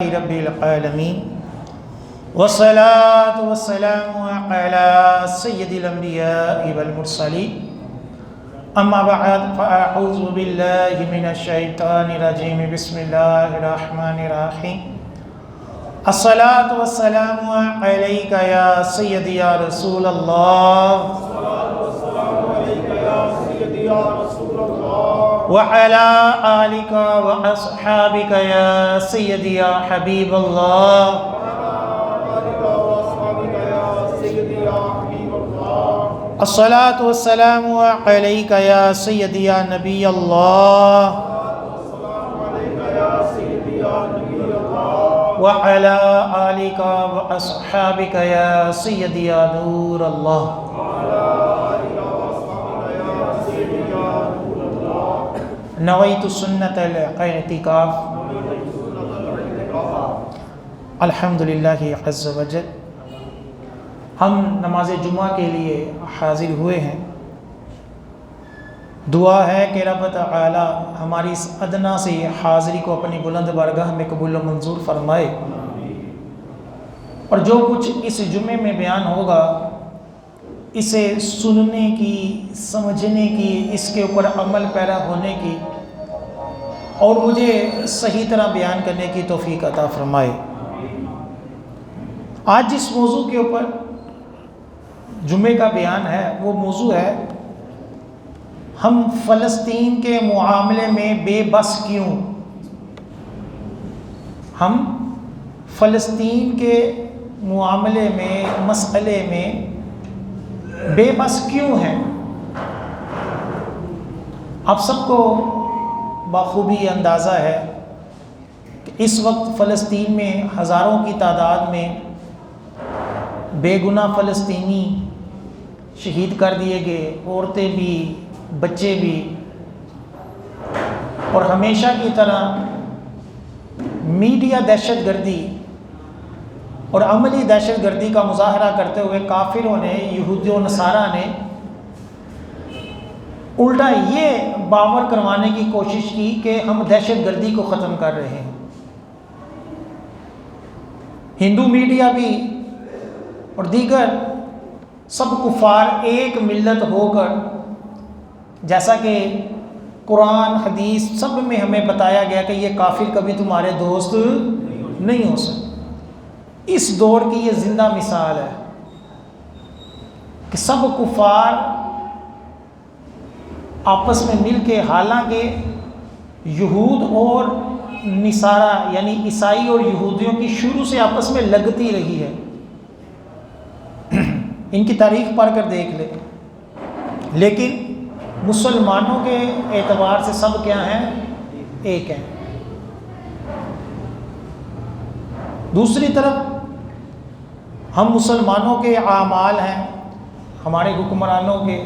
رب العالمین والصلاة والسلام على سید الانبیاء والمرسلین اما بعد فاعوذ باللہ من الشیطان الرجیم بسم اللہ الرحمن الرحیم الصلاة والسلام علیک یا سیدی یا رسول اللہ وعلى آلك وأصحابك يا سيدي يا حبيب الله الصلاة والسلام عليك يا سيدي يا نبي الله وعلى آلك وأصحابك يا سيدي يا نور الله نویت سنت الاعتکاف الحمدللہ عز وجل ہم نماز جمعہ کے لیے حاضر ہوئے ہیں۔ دعا ہے کہ رب تعالی ہماری اس ادنا سے حاضری کو اپنی بلند بارگاہ میں قبول و منظور فرمائے، اور جو کچھ اس جمعے میں بیان ہوگا اسے سننے کی، سمجھنے کی، اس کے اوپر عمل پیرا ہونے کی اور مجھے صحیح طرح بیان کرنے کی توفیق عطا فرمائے۔ آج جس موضوع کے اوپر جمعے کا بیان ہے وہ موضوع ہے ہم فلسطین کے معاملے میں بے بس کیوں؟ ہم فلسطین کے معاملے میں، مسئلے میں بے بس کیوں ہیں؟ آپ سب کو بخوبی اندازہ ہے کہ اس وقت فلسطین میں ہزاروں کی تعداد میں بے گناہ فلسطینی شہید کر دیے گئے، عورتیں بھی، بچے بھی، اور ہمیشہ کی طرح میڈیا دہشت گردی اور عملی دہشت گردی کا مظاہرہ کرتے ہوئے کافروں نے، یہودی و نصارہ نے الٹا یہ باور کروانے کی کوشش کی کہ ہم دہشت گردی کو ختم کر رہے ہیں۔ ہندو میڈیا بھی اور دیگر سب کفار ایک ملت ہو کر، جیسا کہ قرآن حدیث سب میں ہمیں بتایا گیا کہ یہ کافر کبھی تمہارے دوست نہیں ہو سکتے، اس دور کی یہ زندہ مثال ہے کہ سب کفار آپس میں مل کے، حالانکہ یہود اور نصارہ یعنی عیسائی اور یہودیوں کی شروع سے آپس میں لگتی رہی ہے، ان کی تاریخ پڑھ کر دیکھ لیں، لیکن مسلمانوں کے اعتبار سے سب کیا ہیں؟ ایک ہیں۔ دوسری طرف ہم مسلمانوں کے اعمال ہیں، ہمارے حکمرانوں کے،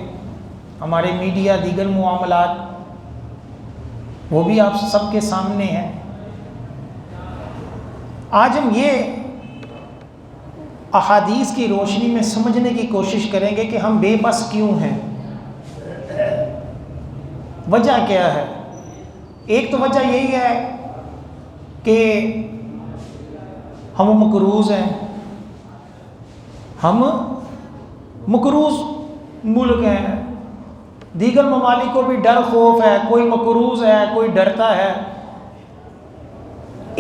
ہمارے میڈیا، دیگر معاملات، وہ بھی آپ سب کے سامنے ہیں۔ آج ہم یہ احادیث کی روشنی میں سمجھنے کی کوشش کریں گے کہ ہم بے بس کیوں ہیں، وجہ کیا ہے۔ ایک تو وجہ یہی ہے کہ ہم مقروض ہیں، ہم مقروض ملک ہیں، دیگر ممالک کو بھی ڈر خوف ہے، کوئی مقروض ہے، کوئی ڈرتا ہے۔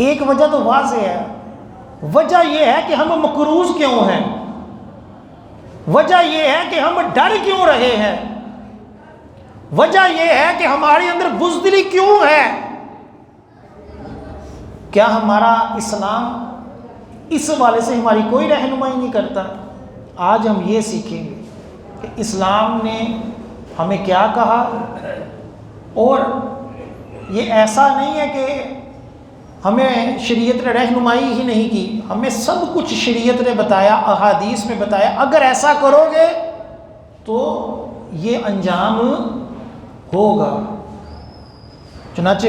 ایک وجہ تو واضح ہے، وجہ یہ ہے کہ ہم مقروض کیوں ہیں، وجہ یہ ہے کہ ہم ڈر کیوں رہے ہیں، وجہ یہ ہے کہ ہمارے اندر بزدلی کیوں ہے۔ کیا ہمارا اسلام اس حوالے سے ہماری کوئی رہنمائی نہیں کرتا؟ آج ہم یہ سیکھیں گے کہ اسلام نے ہمیں کیا کہا، اور یہ ایسا نہیں ہے کہ ہمیں شریعت نے رہنمائی ہی نہیں کی، ہمیں سب کچھ شریعت نے بتایا، احادیث میں بتایا، اگر ایسا کرو گے تو یہ انجام ہوگا۔ چنانچہ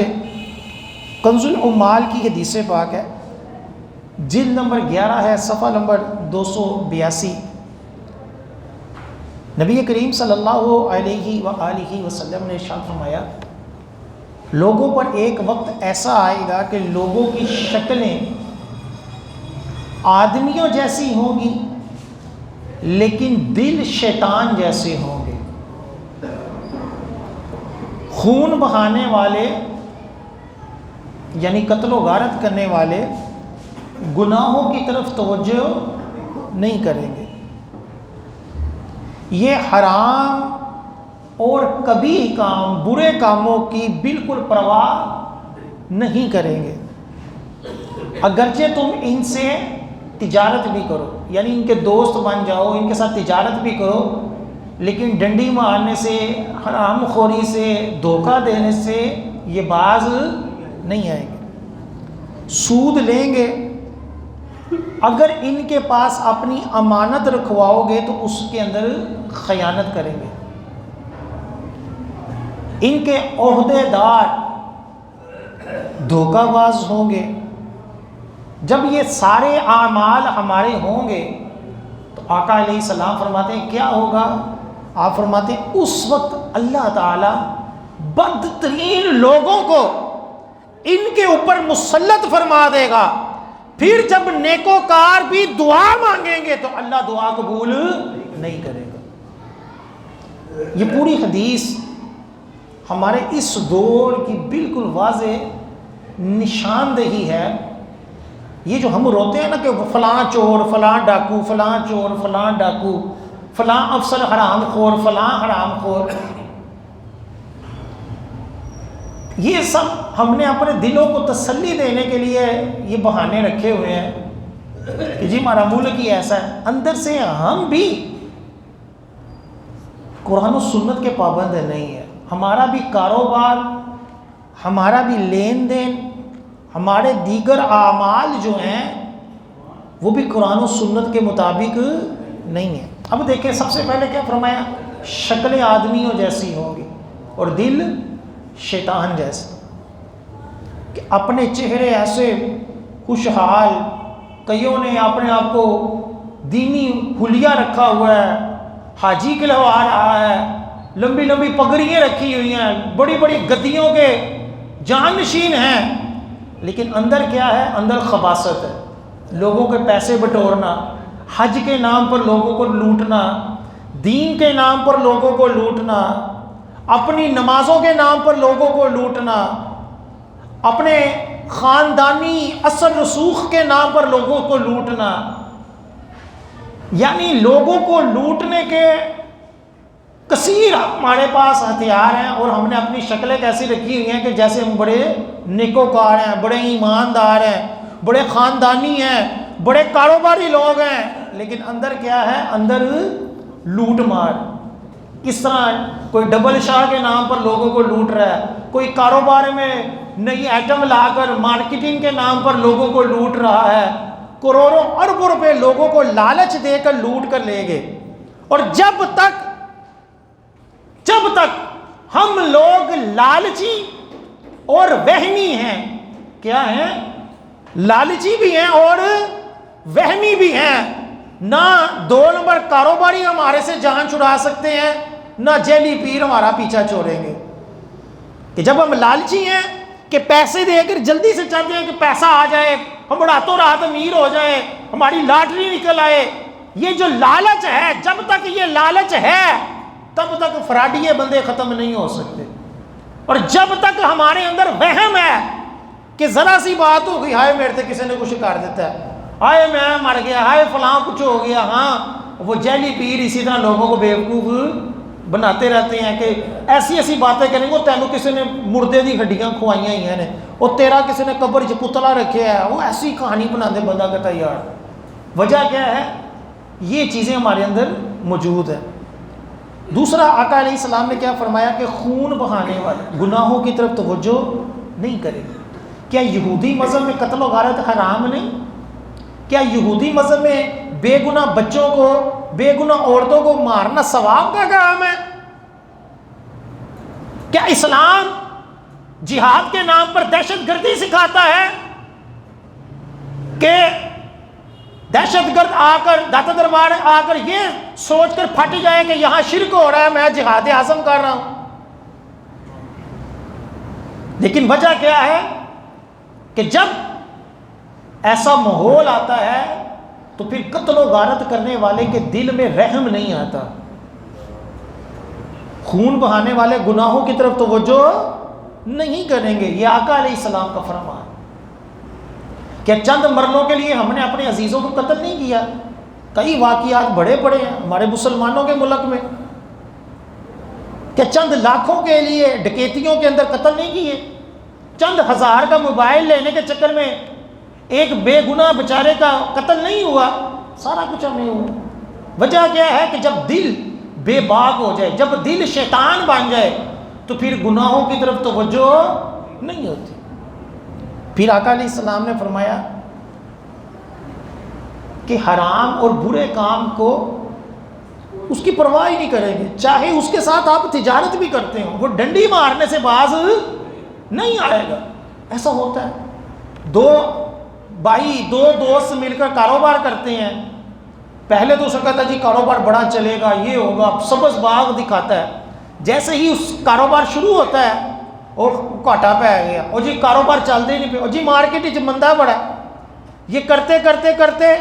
کنز العمال کی حدیث پاک ہے، جلد نمبر 11 ہے، صفحہ نمبر 282۔ نبی کریم صلی اللہ علیہ وآلہ وسلم نے ارشاد فرمایا، لوگوں پر ایک وقت ایسا آئے گا کہ لوگوں کی شکلیں آدمیوں جیسی ہوں گی لیکن دل شیطان جیسے ہوں گے. خون بہانے والے یعنی قتل و غارت کرنے والے گناہوں کی طرف توجہ نہیں کریں گے. یہ حرام اور کبھی کام برے کاموں کی بالکل پرواہ نہیں کریں گے. اگرچہ تم ان سے تجارت بھی کرو یعنی ان کے دوست بن جاؤ، ان کے ساتھ تجارت بھی کرو، لیکن ڈنڈی مارنے سے، حرام خوری سے، دھوکہ دینے سے یہ باز نہیں آئیں گے. سود لیں گے، اگر ان کے پاس اپنی امانت رکھواؤ گے تو اس کے اندر خیانت کریں گے. ان کے عہدے دار دھوکہ باز ہوں گے. جب یہ سارے اعمال ہمارے ہوں گے تو آقا علیہ السلام فرماتے ہیں کیا ہوگا؟ آپ فرماتے ہیں اس وقت اللہ تعالیٰ بدترین لوگوں کو ان کے اوپر مسلط فرما دے گا. پھر جب نیکوکار بھی دعا مانگیں گے تو اللہ دعا قبول نہیں کرے گا. یہ پوری حدیث ہمارے اس دور کی بالکل واضح نشاندہی ہے. یہ جو ہم روتے ہیں نا کہ فلاں چور، فلاں ڈاکو، فلاں چور، فلاں ڈاکو، فلاں افسر حرام خور، فلاں حرام خور، یہ سب ہم نے اپنے دلوں کو تسلی دینے کے لیے یہ بہانے رکھے ہوئے ہیں کہ جی ہمارا ملک ہی ایسا ہے. اندر سے ہم بھی قرآن و سنت کے پابند نہیں ہیں. ہمارا بھی کاروبار، ہمارا بھی لین دین، ہمارے دیگر اعمال جو ہیں وہ بھی قرآن و سنت کے مطابق نہیں ہیں. اب دیکھیں سب سے پہلے کیا فرمایا؟ شکلیں آدمیوں جیسی ہوں گی اور دل شیطان جیسا. کہ اپنے چہرے ایسے خوشحال، کئیوں نے اپنے آپ کو دینی حلیہ رکھا ہوا ہے، حاجی کہلوا رہا ہے، لمبی لمبی پگڑیاں رکھی ہوئی ہیں، بڑی بڑی گدیوں کے جانشین ہیں، لیکن اندر کیا ہے؟ اندر خباثت ہے. لوگوں کے پیسے بٹورنا، حج کے نام پر لوگوں کو لوٹنا، دین کے نام پر لوگوں کو لوٹنا، اپنی نمازوں کے نام پر لوگوں کو لوٹنا، اپنے خاندانی اثر رسوخ کے نام پر لوگوں کو لوٹنا. یعنی لوگوں کو لوٹنے کے کثیر ہمارے پاس ہتھیار ہیں اور ہم نے اپنی شکلیں کیسی رکھی ہوئی ہیں کہ جیسے ہم بڑے نیکوکار ہیں، بڑے ایماندار ہیں، بڑے خاندانی ہیں، بڑے کاروباری لوگ ہیں، لیکن اندر کیا ہے؟ اندر لوٹ مار. کس طرح کوئی ڈبل شاہ کے نام پر لوگوں کو لوٹ رہا ہے، کوئی کاروبار میں نئی آئٹم لا کر مارکیٹنگ کے نام پر لوگوں کو لوٹ رہا ہے، کروڑوں اربوں روپے لوگوں کو لالچ دے کر لوٹ کر لے گئے. اور جب تک ہم لوگ لالچی اور وہمی ہیں، کیا ہیں؟ لالچی بھی ہیں اور وہمی بھی ہیں. نہ 2 نمبر کاروباری ہمارے سے جان چھڑا سکتے ہیں، نہ جیلی پیر ہمارا پیچھا چھوڑیں گے. کہ جب ہم لالچی ہیں کہ پیسے دے کر جلدی سے چاہتے ہیں کہ پیسہ آ جائے، ہم راتوں رات امیر ہو جائیں، ہماری لاٹری نکل آئے، یہ جو لالچ ہے، جب تک یہ لالچ ہے تب تک فراڈیے بندے ختم نہیں ہو سکتے. اور جب تک ہمارے اندر وہم ہے کہ ذرا سی بات ہو گئی، ہائے میرے سے کسی نے کچھ کر دیتا ہے، ہائے میں مر گیا، ہائے فلاں کچھ ہو گیا، ہاں وہ جیلی پیر اسی طرح لوگوں کو بیوقوف بناتے رہتے ہیں کہ ایسی ایسی باتیں کریں گے. وہ تینوں کسی نے مردے دی ہڈیاں کھوائیاں ہی ہیں، وہ تیرا کسی نے قبر چ پتلا رکھے ہے، وہ ایسی کہانی بنا دے بندہ کہتا ہے یار. وجہ کیا ہے؟ یہ چیزیں ہمارے اندر موجود ہیں. دوسرا آقا علیہ السلام نے کیا فرمایا کہ خون بہانے والے گناہوں کی طرف توجہ نہیں کرے گا. کیا یہودی مذہب میں قتل و غارت حرام نہیں؟ کیا یہودی مذہب میں بے گناہ بچوں کو، بے گناہ عورتوں کو مارنا ثواب کا کام ہے؟ کیا اسلام جہاد کے نام پر دہشت گردی سکھاتا ہے کہ دہشت گرد آ کر، داتا دربار آ کر یہ سوچ کر پھٹ جائے کہ یہاں شرک ہو رہا ہے، میں جہاد اعظم کر رہا ہوں؟ لیکن وجہ کیا ہے کہ جب ایسا ماحول آتا ہے تو پھر قتل و غارت کرنے والے کے دل میں رحم نہیں آتا، خون بہانے والے گناہوں کی طرف توجہ نہیں کریں گے۔ یہ آقا علیہ السلام کا فرمان کہ چند مرلوں کے لیے ہم نے اپنے عزیزوں کو قتل نہیں کیا۔ کئی واقعات بڑے بڑے ہیں ہمارے مسلمانوں کے ملک میں کہ چند لاکھوں کے لیے ڈکیتیوں کے اندر قتل نہیں کیے، چند ہزار کا موبائل لینے کے چکر میں ایک بے گناہ بیچارے کا قتل نہیں ہوا، سارا کچھ ہم نہیں ہوا۔ وجہ کیا ہے کہ جب دل بے باک ہو جائے، جب دل شیطان بن جائے تو پھر گناہوں کی طرف توجہ نہیں ہوتی۔ پھر آقا علیہ السلام نے فرمایا کہ حرام اور برے کام کو اس کی پرواہ ہی نہیں کریں گے، چاہے اس کے ساتھ آپ تجارت بھی کرتے ہو، وہ ڈنڈی مارنے سے باز نہیں آئے گا۔ ایسا ہوتا ہے، دو بھائی دو دوست مل کر کاروبار کرتے ہیں، پہلے تو اس کا کہتا جی کاروبار بڑا چلے گا، یہ ہوگا، سبز باغ دکھاتا ہے، جیسے ہی اس کاروبار شروع ہوتا ہے اور گھاٹا پہ آ گیا، اور جی کاروبار چلتے ہی نہیں پہ، اور جی مارکیٹ مندہ بڑا۔ یہ کرتے کرتے کرتے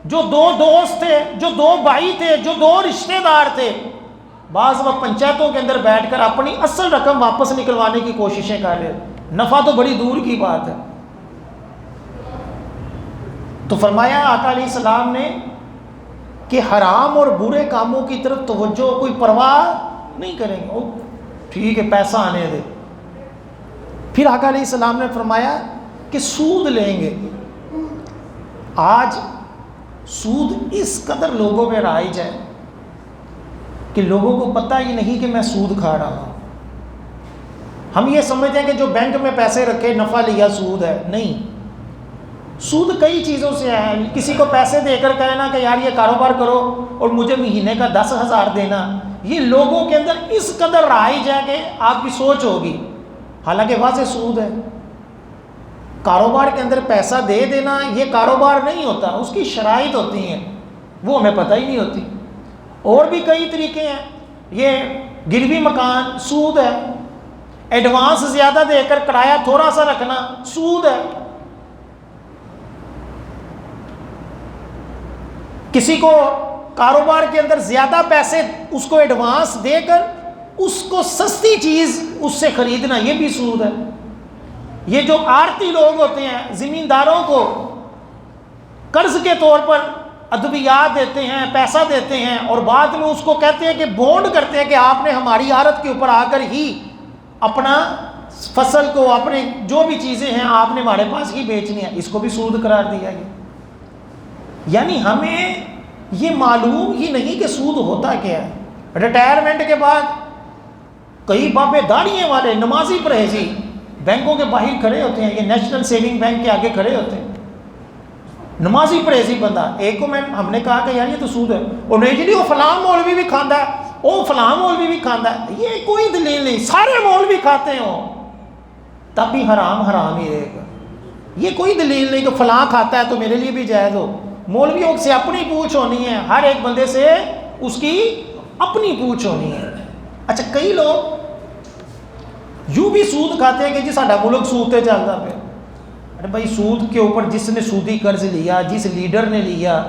جو دو دوست تھے، جو دو بھائی تھے، جو دو رشتہ دار تھے، بعض وقت پنچایتوں کے اندر بیٹھ کر اپنی اصل رقم واپس نکلوانے کی کوششیں کر رہے، نفع تو بڑی دور کی بات ہے۔ تو فرمایا آقا علیہ السلام نے کہ حرام اور برے کاموں کی طرف توجہ کوئی پرواہ نہیں کریں گے، ٹھیک ہے پیسہ آنے دے۔ پھر آقا علیہ السلام نے فرمایا کہ سود لیں گے۔ آج سود اس قدر لوگوں میں رائج ہے کہ لوگوں کو پتہ ہی نہیں کہ میں سود کھا رہا ہوں۔ ہم یہ سمجھتے ہیں کہ جو بینک میں پیسے رکھے نفع لیا سود ہے، نہیں، سود کئی چیزوں سے ہے۔ کسی کو پیسے دے کر کہنا کہ یار یہ کاروبار کرو اور مجھے مہینے کا 10,000 دینا، یہ لوگوں کے اندر اس قدر رائج ہے کہ آپ کی سوچ ہوگی، حالانکہ واضح سود ہے۔ کاروبار کے اندر پیسہ دے دینا یہ کاروبار نہیں ہوتا، اس کی شرائط ہوتی ہیں، وہ ہمیں پتہ ہی نہیں ہوتی۔ اور بھی کئی طریقے ہیں، یہ گروی مکان سود ہے، ایڈوانس زیادہ دے کر کرایہ تھوڑا سا رکھنا سود ہے، کسی کو کاروبار کے اندر زیادہ پیسے اس کو ایڈوانس دے کر اس کو سستی چیز اس سے خریدنا یہ بھی سود ہے۔ یہ جو آڑتی لوگ ہوتے ہیں زمینداروں کو قرض کے طور پر ادویات دیتے ہیں، پیسہ دیتے ہیں، اور بعد میں اس کو کہتے ہیں کہ بونڈ کرتے ہیں کہ آپ نے ہماری عارت کے اوپر آ کر ہی اپنا فصل کو، اپنے جو بھی چیزیں ہیں آپ نے ہمارے پاس ہی بیچنی ہے، اس کو بھی سود قرار دیا گیا۔ یعنی ہمیں یہ معلوم ہی نہیں کہ سود ہوتا کیا ہے۔ ریٹائرمنٹ کے بعد کئی بابے داڑھیاں والے نمازی پرہیزی بینکوں کے باہر کھڑے ہوتے ہیں، یہ نیشنل سیونگ بینک کے آگے کھڑے ہوتے ہیں، نمازی پرہیزی بندہ، ایک کو ہم نے کہا کہ یار یہ تو سود ہے، اور نہیں جی وہ فلاں مولوی بھی کھاندہ ہے، وہ فلاں مولوی بھی کھاندہ ہے، یہ کوئی دلیل نہیں، سارے مولوی کھاتے ہوں تب بھی حرام حرام ہی رہے گا۔ یہ کوئی دلیل نہیں کہ فلاں کھاتا ہے تو میرے لیے بھی جائز ہو۔ مولویوں سے اپنی پوچھ ہونی ہے، ہر ایک بندے سے اس کی اپنی پوچھ ہونی ہے۔ اچھا کئی لوگ یوں بھی سود کھاتے ہیں کہ جی ساڈا ملک سود تے چلتا پہ، ارے بھائی سود کے اوپر جس نے سودی قرض لیا، جس لیڈر نے لیا،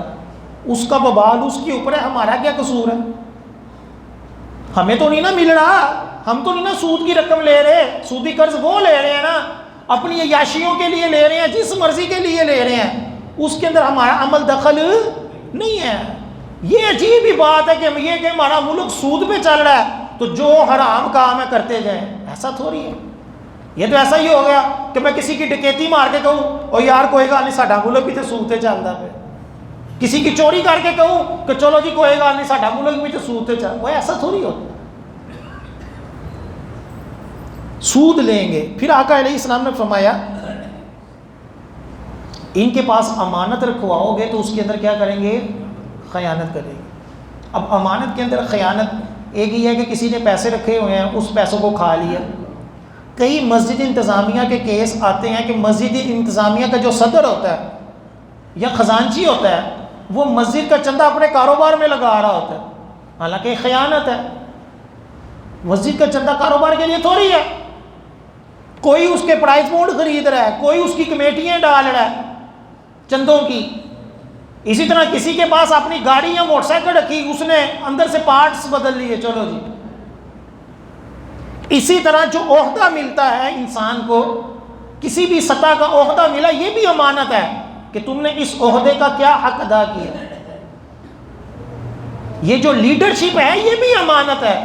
اس کا وبال اس کے اوپر ہے، ہمارا کیا قصور ہے؟ ہمیں تو نہیں نا مل رہا، ہم تو نہیں نا سود کی رقم لے رہے، سودی قرض وہ لے رہے ہیں نا، اپنی عیاشیوں کے لیے لے رہے ہیں، جس مرضی کے لیے لے رہے ہیں، اس کے اندر ہمارا عمل دخل نہیں ہے۔ یہ عجیب ہی بات ہے کہ ہم یہ کہ ہمارا ملک سود پہ چل رہا ہے تو جو حرام کام ہے کرتے جائیں، ایسا تھوڑی ہے۔ یہ تو ایسا ہی ہو گیا کہ میں کسی کی ڈکیتی مار کے کہوں اور یار کوئی گل نہیں ساڈا ملک بھی تو سود تے چلتا پہ، کسی کی چوری کر کے کہوں کہ چلو جی کوئی گل نہیں ساڈا ملک بھی تو سود تے چلتا، وہ ایسا تھوڑی ہوتا۔ سود لیں گے۔ پھر آقا علیہ السلام نے فرمایا ان کے پاس امانت رکھواؤ گے تو اس کے اندر کیا کریں گے؟ خیانت کریں گے۔ اب امانت کے اندر خیانت ایک ہی ہے کہ کسی نے پیسے رکھے ہوئے ہیں اس پیسوں کو کھا لیا۔ کئی مسجد انتظامیہ کے کیس آتے ہیں کہ مسجد انتظامیہ کا جو صدر ہوتا ہے یا خزانچی ہوتا ہے وہ مسجد کا چندہ اپنے کاروبار میں لگا رہا ہوتا ہے، حالانکہ خیانت ہے۔ مسجد کا چندہ کاروبار کے لیے تھوڑی ہے، کوئی اس کے پرائز بونڈ خرید رہا ہے، کوئی اس کی کمیٹیاں ڈال رہا ہے چندوں کی، اسی طرح کسی کے پاس اپنی گاڑی یا موٹر سائیکل رکھی، اس نے اندر سے پارٹس بدل لیے، چلو جی۔ اسی طرح جو عہدہ ملتا ہے انسان کو، کسی بھی سطح کا عہدہ ملا، یہ بھی امانت ہے کہ تم نے اس عہدے کا کیا حق ادا کیا۔ یہ جو لیڈرشپ ہے یہ بھی امانت ہے۔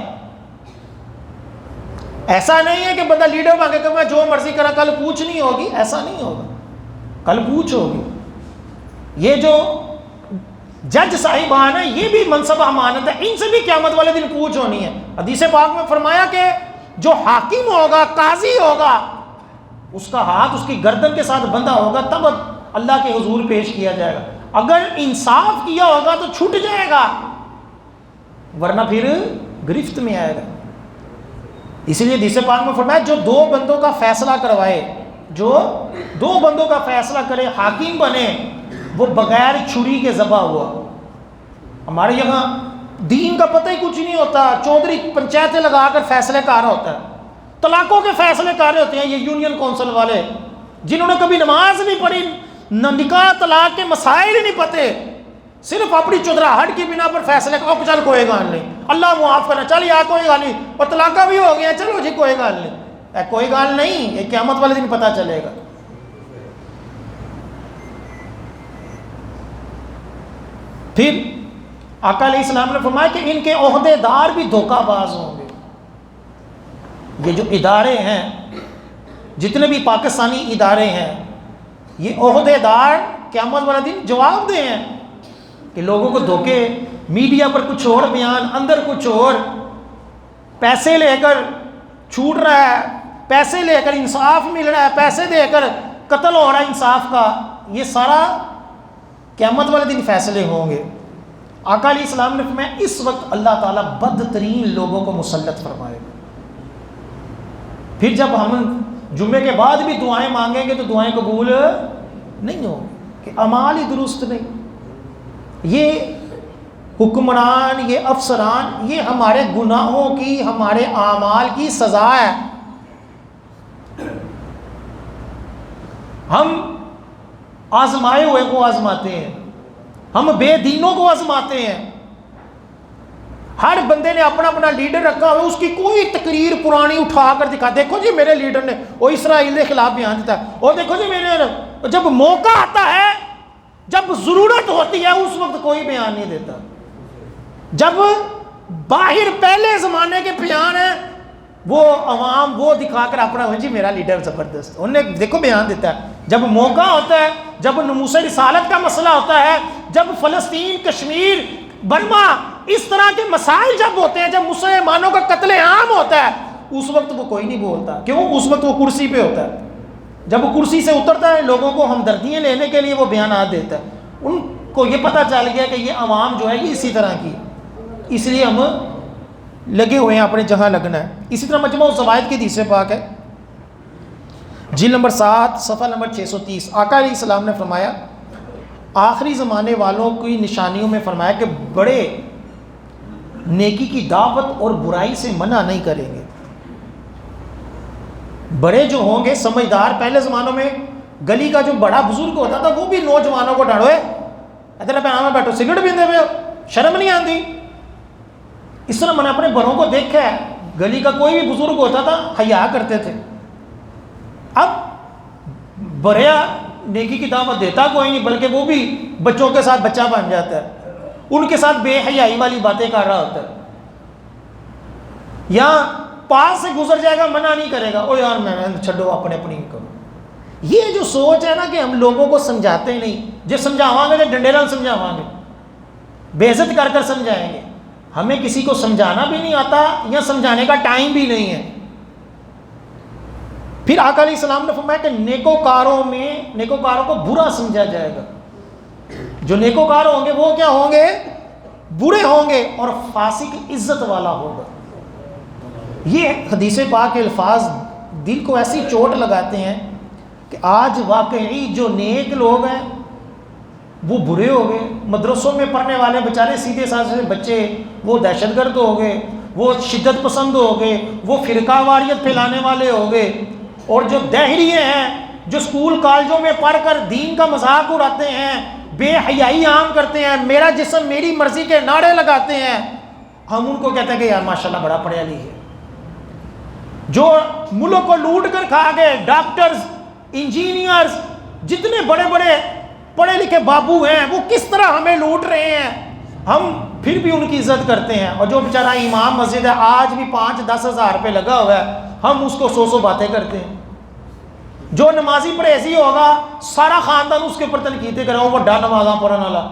ایسا نہیں ہے کہ بندہ لیڈر بن کے کہ میں جو مرضی کرا، کل پوچھ نہیں ہوگی، ایسا نہیں ہوگا، کل پوچھ ہوگی۔ یہ جو جج صاحبان ہیں یہ بھی منصب امانت ہے، ان سے بھی قیامت والے دن پوچھ ہونی ہے۔ حدیث پاک میں فرمایا کہ جو حاکم ہوگا، قاضی ہوگا، اس کا ہاتھ اس کی گردن کے ساتھ بندھا ہوگا، تب اللہ کے حضور پیش کیا جائے گا۔ اگر انصاف کیا ہوگا تو چھوٹ جائے گا، ورنہ پھر گرفت میں آئے گا۔ اسی لیے حدیث پاک میں فرمایا جو دو بندوں کا فیصلہ کروائے، جو دو بندوں کا فیصلہ کرے، حاکم بنے، وہ بغیر چھری کے ذبح ہوا۔ ہمارے یہاں دین کا پتہ ہی کچھ نہیں ہوتا، چودھری پنچایتیں لگا کر فیصلے کار ہوتا ہے، طلاقوں کے فیصلے کار ہوتے ہیں یہ یونین کونسل والے، جنہوں نے کبھی نماز نہیں پڑھی، نہ نکاح طلاق کے مسائل ہی نہیں پتے، صرف اپنی چودراہٹ کی بنا پر فیصلے چل کوئی گال نہیں، اللہ معاف کرنا، چل یا کوئی گال نہیں، اور طلاقہ بھی ہو گیا، چلو جی کوئی گال نہیں، کوئی گال نہیں، یہ قیامت والے دن پتہ چلے گا۔ پھر آقا علیہ السلام نے فرمایا کہ ان کے عہدے دار بھی دھوکہ باز ہوں گے۔ یہ جو ادارے ہیں، جتنے بھی پاکستانی ادارے ہیں، یہ عہدے دار قیامت والا دن جواب دے ہیں کہ لوگوں کو دھوکے، میڈیا پر کچھ اور بیان، اندر کچھ اور، پیسے لے کر چھوٹ رہا ہے، پیسے لے کر انصاف مل رہا ہے، پیسے دے کر قتل ہو رہا ہے انصاف کا، یہ سارا قیامت والے دن فیصلے ہوں گے۔ آقا علیہ السلام نے فرمایا اس وقت اللہ تعالیٰ بدترین لوگوں کو مسلط فرمائے گا۔ پھر جب ہم جمعے کے بعد بھی دعائیں مانگیں گے تو دعائیں قبول نہیں ہوں گی کہ اعمال ہی درست نہیں۔ یہ حکمران، یہ افسران، یہ ہمارے گناہوں کی، ہمارے اعمال کی سزا ہے۔ ہم آزمائے ہوئے کو آزماتے ہیں، ہم بے دینوں کو آزماتے ہیں۔ ہر بندے نے اپنا اپنا لیڈر رکھا ہوا، اس کی کوئی تقریر پرانی اٹھا کر دکھا، دیکھو جی میرے لیڈر نے وہ اسرائیل کے خلاف بیان دیتا ہے، اور دیکھو جی میرے، جب موقع آتا ہے، جب ضرورت ہوتی ہے، اس وقت کوئی بیان نہیں دیتا۔ جب باہر پہلے زمانے کے بیان ہیں، وہ عوام وہ دکھا کر اپنا جی میرا لیڈر زبردست، انہوں نے دیکھو بیان دیتا ہے۔ جب موقع ہوتا ہے، جب نموذج رسالت کا مسئلہ ہوتا ہے، جب فلسطین، کشمیر، برما، اس طرح کے مسائل جب ہوتے ہیں، جب مسلمانوں کا قتل عام ہوتا ہے، اس وقت وہ کوئی نہیں بولتا۔ کیوں؟ اس وقت وہ کرسی پہ ہوتا ہے۔ جب وہ کرسی سے اترتا ہے، لوگوں کو ہمدردیاں لینے کے لیے وہ بیانات دیتا ہے۔ ان کو یہ پتہ چل گیا کہ یہ عوام جو ہے یہ اسی طرح کی، اس لیے ہم لگے ہوئے ہیں، اپنے جہاں لگنا ہے۔ اسی طرح مجموع الزوائد کی حدیث پاک ہے، جلد نمبر 7 صفحہ نمبر 630، آقا علیہ السلام نے فرمایا آخری زمانے والوں کی نشانیوں میں فرمایا کہ بڑے نیکی کی دعوت اور برائی سے منع نہیں کریں گے۔ بڑے جو ہوں گے سمجھدار، پہلے زمانوں میں گلی کا جو بڑا بزرگ ہوتا تھا وہ بھی نوجوانوں کو ڈانٹوے، ادھر پہ آنا بیٹھو، سگریٹ پیندے پہ شرم نہیں آتی۔ اس طرح میں نے اپنے بڑوں کو دیکھا ہے، گلی کا کوئی بھی بزرگ ہوتا تھا حیا کرتے تھے۔ اب بریا نیکی کی دعوت دیتا کوئی نہیں، بلکہ وہ بھی بچوں کے ساتھ بچہ بن جاتا ہے، ان کے ساتھ بے حیائی والی باتیں کر رہا ہوتا ہے، یا پاس سے گزر جائے گا منع نہیں کرے گا، او یار میں چھڈو اپنے اپنی کرو۔ یہ جو سوچ ہے نا کہ ہم لوگوں کو سمجھاتے نہیں، جو سمجھاواں گے تو ڈنڈے نال سمجھاواں گے، بے عزت کر کر سمجھائیں گے۔ ہمیں کسی کو سمجھانا بھی نہیں آتا یا سمجھانے کا ٹائم بھی نہیں ہے۔ پھر آقا علیہ السلام نے فرمایا کہ نیکوکاروں کو برا سمجھا جائے گا۔ جو نیکوکار ہوں گے وہ کیا ہوں گے؟ برے ہوں گے، اور فاسق عزت والا ہوگا۔ یہ حدیث پاک کے الفاظ دل کو ایسی چوٹ لگاتے ہیں کہ آج واقعی جو نیک لوگ ہیں وہ برے ہو گئے۔ مدرسوں میں پڑھنے والے بیچارے سیدھے سادھے بچے وہ دہشت گرد ہو گئے، وہ شدت پسند ہو گئے، وہ فرقہ واریت پھیلانے والے ہو گئے، اور جو دہریے ہیں جو اسکول کالجوں میں پڑھ کر دین کا مذاق اڑاتے ہیں، بے حیائی عام کرتے ہیں، میرا جسم میری مرضی کے نعرے لگاتے ہیں، ہم ان کو کہتے ہیں کہ یار ماشاءاللہ بڑا پڑھا لکھا ہے. جو ملک کو لوٹ کر کھا گئے، ڈاکٹرز، انجینئرز، جتنے بڑے بڑے پڑھے لکھے بابو ہیں، وہ کس طرح ہمیں لوٹ رہے ہیں، ہم پھر بھی ان کی عزت کرتے ہیں. اور جو بیچارہ امام مسجد ہے، آج بھی 5-10 ہزار روپے لگا ہوا ہے، ہم اس کو 100 باتیں کرتے ہیں. جو نمازی پرہیزی ہوگا، سارا خاندان اس کے اوپر تنقیدیں کرے، وہ بڑا نمازاں پڑھنے والا،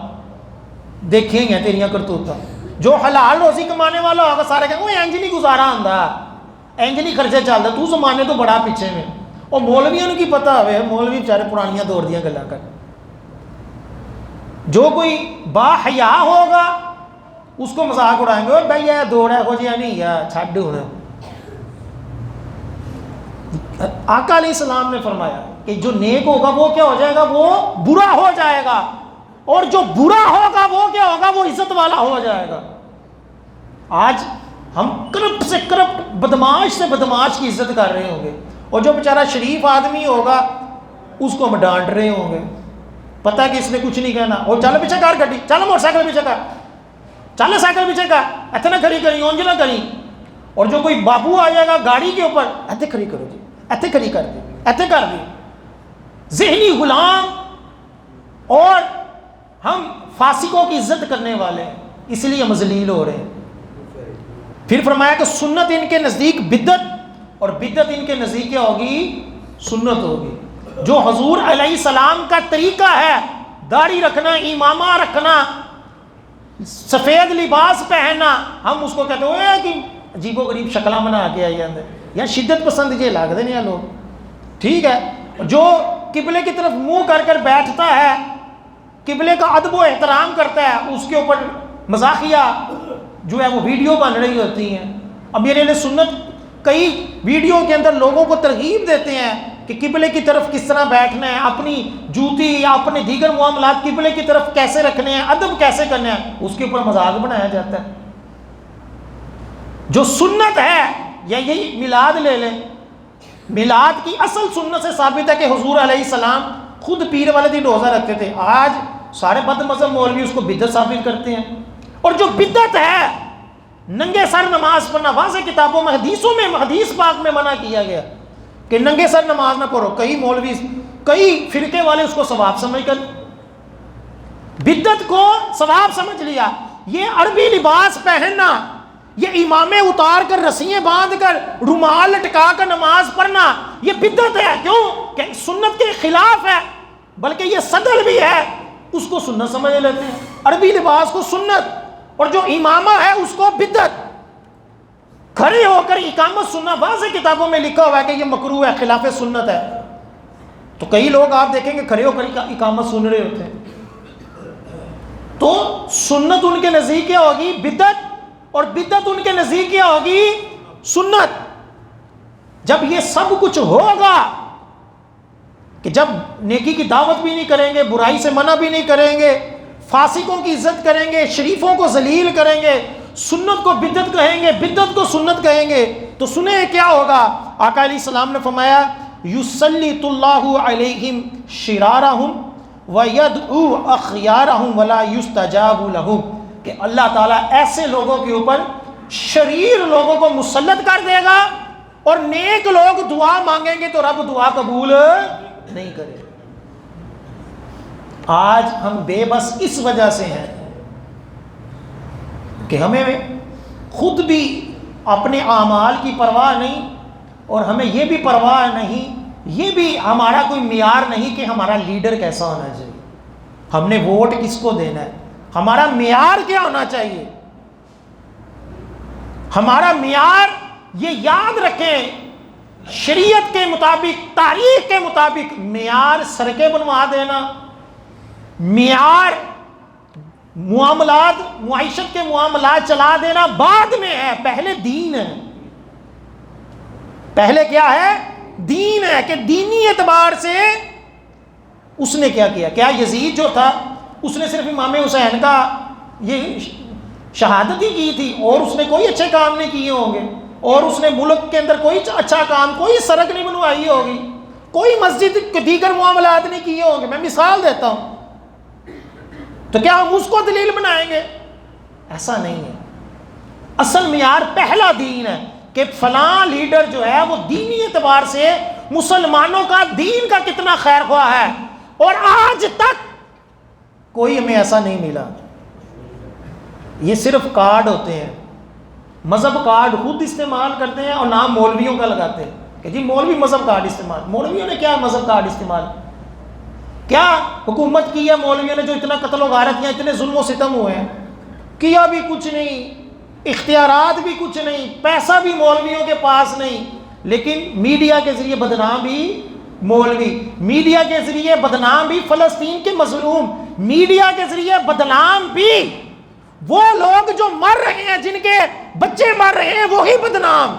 دیکھیں گے تیریاں کرتوتاں. جو حلال روزی کمانے والا ہوگا، سارے کہیں وہ انج نہیں گزارا آندا، انج نہیں خرچے چلتا، تو زمانے تو بڑا پیچھے میں. اور مولویوں کی پتہ ہوئے، مولوی بیچارے پرانیاں دور دیاں گلاں کر. جو کوئی با حیا ہوگا اس کو مذاق اڑائیں گے، بھائی یہ دوڑ ہے ہو جیا نہیں یا چھڈ ہونا. آقا علیہ السلام نے فرمایا کہ جو نیک ہوگا وہ کیا ہو جائے گا، وہ برا ہو جائے گا، اور جو برا ہوگا وہ کیا ہوگا، وہ عزت والا ہو جائے گا. آج ہم کرپٹ سے کرپٹ، بدماش سے بدماش کی عزت کر رہے ہوں گے، اور جو بیچارہ شریف آدمی ہوگا اس کو ہم ڈانٹ رہے ہوں گے، پتہ کہ اس نے کچھ نہیں کہنا. اور چل پیچھے کار گڈی، چل موٹر سائیکل پیچھے کر، چل سائیکل پیچھے کر، ایتھے نہ کھڑی کری، اونج نہ کری. اور جو کوئی بابو آ جائے گا گاڑی کے اوپر، ایتھے کھڑی کرو جی، ایتھے کھڑی کر دی، ایتھے کر دی. ذہنی غلام. اور ہم فاسقوں کی عزت کرنے والے ہیں، اس لیے ہم ذلیل ہو رہے ہیں. پھر فرمایا کہ سنت ان کے نزدیک بدعت، اور بدعت ان کے نزدیک کیا ہوگی، سنت ہوگی. جو حضور علیہ السلام کا طریقہ ہے، داڑھی رکھنا، امامہ رکھنا، سفید لباس پہننا، ہم اس کو کہتے ہیں کہ عجیب و غریب شکلیں بنا کے آئی ہیں یا شدت پسند یہ لگ دیں لوگ. ٹھیک ہے. جو قبلے کی طرف منہ کر کر بیٹھتا ہے، قبلے کا ادب و احترام کرتا ہے، اس کے اوپر مزاحیہ جو ہے وہ ویڈیو بن رہی ہوتی ہیں. اب میرے لیے سنت کئی ویڈیو کے اندر لوگوں کو ترغیب دیتے ہیں کہ قبلے کی طرف کس طرح بیٹھنا ہے، اپنی جوتی یا اپنے دیگر معاملات قبلے کی طرف کیسے رکھنے ہیں، ادب کیسے کرنا ہے، اس کے اوپر مذاق بنایا جاتا ہے. جو سنت ہے، یا یہی میلاد لے لیں، میلاد کی اصل سنت سے ثابت ہے کہ حضور علیہ السلام خود پیر والے دن روزہ رکھتے تھے. آج سارے بد مذہب مولوی اس کو بدعت ثابت کرتے ہیں. اور جو بدعت ہے، ننگے سر نماز پڑھنا، واضح کتابوں میں، حدیثوں میں، حدیث پاک میں منع کیا گیا کہ ننگے سر نماز نہ پڑھو. کئی مولوی، کئی فرقے والے اس کو ثواب سمجھ کر بدعت کو ثواب سمجھ لیا. یہ عربی لباس پہننا، یہ امامے اتار کر، رسیاں باندھ کر، رومال لٹکا کر نماز پڑھنا، یہ بدعت ہے. کیوں کہ سنت کے خلاف ہے، بلکہ یہ صدر بھی ہے، اس کو سنت سمجھ لیتے ہیں. عربی لباس کو سنت، اور جو امامہ ہے اس کو بدعت. کھڑے ہو کر اقامت سننا، واضح کتابوں میں لکھا ہوا ہے کہ یہ مکروہ ہے، خلاف سنت ہے. تو کئی لوگ آپ دیکھیں گے کھڑے ہو کر اقامت سن رہے ہوتے ہیں. تو سنت ان کے نزدیک کیا ہوگی، بدعت، اور بدعت ان کے نزدیک کیا ہوگی، سنت. جب یہ سب کچھ ہوگا کہ جب نیکی کی دعوت بھی نہیں کریں گے، برائی سے منع بھی نہیں کریں گے، فاسقوں کی عزت کریں گے، شریفوں کو ذلیل کریں گے، سنت کو بدعت کہیں گے، بدعت کو سنت کہیں گے، تو سنیں کیا ہوگا. آقا علیہ السلام نے فرمایا یسلط اللہ علیہم شرارہم ویدعو اخیارہم ولا یستجاب لہم، کہ اللہ تعالیٰ ایسے لوگوں کے اوپر شریر لوگوں کو مسلط کر دے گا، اور نیک لوگ دعا مانگیں گے تو رب دعا قبول نہیں کرے. آج ہم بے بس اس وجہ سے ہیں کہ ہمیں خود بھی اپنے اعمال کی پرواہ نہیں، اور ہمیں یہ بھی پرواہ نہیں، یہ بھی ہمارا کوئی معیار نہیں کہ ہمارا لیڈر کیسا ہونا چاہیے، ہم نے ووٹ کس کو دینا ہے. ہمارا معیار کیا ہونا چاہیے؟ ہمارا معیار یہ یاد رکھیں، شریعت کے مطابق، تاریخ کے مطابق معیار سڑکیں بنوا دینا، معیار معاملات، معیشت کے معاملات چلا دینا بعد میں ہے، پہلے دین ہے. پہلے کیا ہے؟ دین ہے. کہ دینی اعتبار سے اس نے کیا کیا. کیا یزید جو تھا اس نے صرف امام حسین کا یہ شہادت ہی کی تھی، اور اس نے کوئی اچھے کام نہیں کیے ہوں گے، اور اس نے ملک کے اندر کوئی اچھا کام، کوئی سڑک نہیں بنوائی ہوگی، کوئی مسجد کے دیگر معاملات نہیں کیے ہوں گے. میں مثال دیتا ہوں، تو کیا ہم اس کو دلیل بنائیں گے؟ ایسا نہیں ہے. اصل معیار پہلا دین ہے کہ فلاں لیڈر جو ہے وہ دینی اعتبار سے مسلمانوں کا دین کا کتنا خیر خواہ ہے، اور آج تک کوئی ہمیں ایسا نہیں ملا. یہ صرف کارڈ ہوتے ہیں، مذہب کارڈ خود استعمال کرتے ہیں اور نام مولویوں کا لگاتے ہیں کہ جی مولوی مذہب کارڈ استعمال. مولویوں نے کیا مذہب کارڈ استعمال، کیا حکومت کی ہے مولویوں نے جو اتنا قتل و غارت کیا، اتنے ظلم و ستم ہوئے ہیں؟ کیا بھی کچھ نہیں، اختیارات بھی کچھ نہیں، پیسہ بھی مولویوں کے پاس نہیں، لیکن میڈیا کے ذریعے بدنام بھی مولوی، میڈیا کے ذریعے بدنام بھی فلسطین کے مظلوم، میڈیا کے ذریعے بدنام بھی وہ لوگ جو مر رہے ہیں، جن کے بچے مر رہے ہیں، وہی بدنام.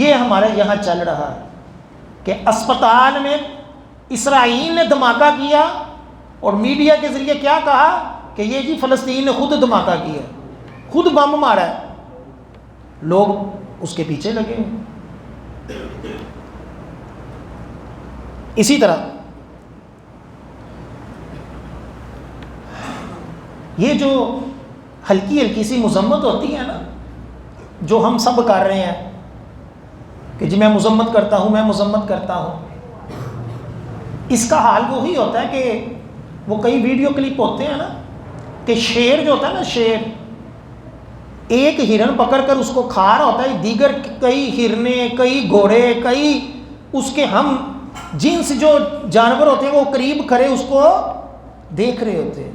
یہ ہمارے یہاں چل رہا ہے کہ اسپتال میں اسرائیل نے دھماکہ کیا اور میڈیا کے ذریعے کیا کہا کہ یہ جی فلسطین نے خود دھماکہ کیا، خود بم مارا ہے. لوگ اس کے پیچھے لگے ہیں. اسی طرح یہ جو ہلکی ہلکی سی مذمت ہوتی ہے نا، جو ہم سب کر رہے ہیں کہ جی میں مذمت کرتا ہوں، میں مذمت کرتا ہوں، اس کا حال وہی ہوتا ہے کہ وہ کئی ویڈیو کلپ ہوتے ہیں نا کہ شیر جو ہوتا ہے نا، شیر ایک ہرن پکڑ کر اس کو کھا رہا ہوتا ہے، دیگر کئی ہرنے، کئی گھوڑے، کئی اس کے ہم جنس جو جانور ہوتے ہیں وہ قریب کھڑے اس کو دیکھ رہے ہوتے ہیں،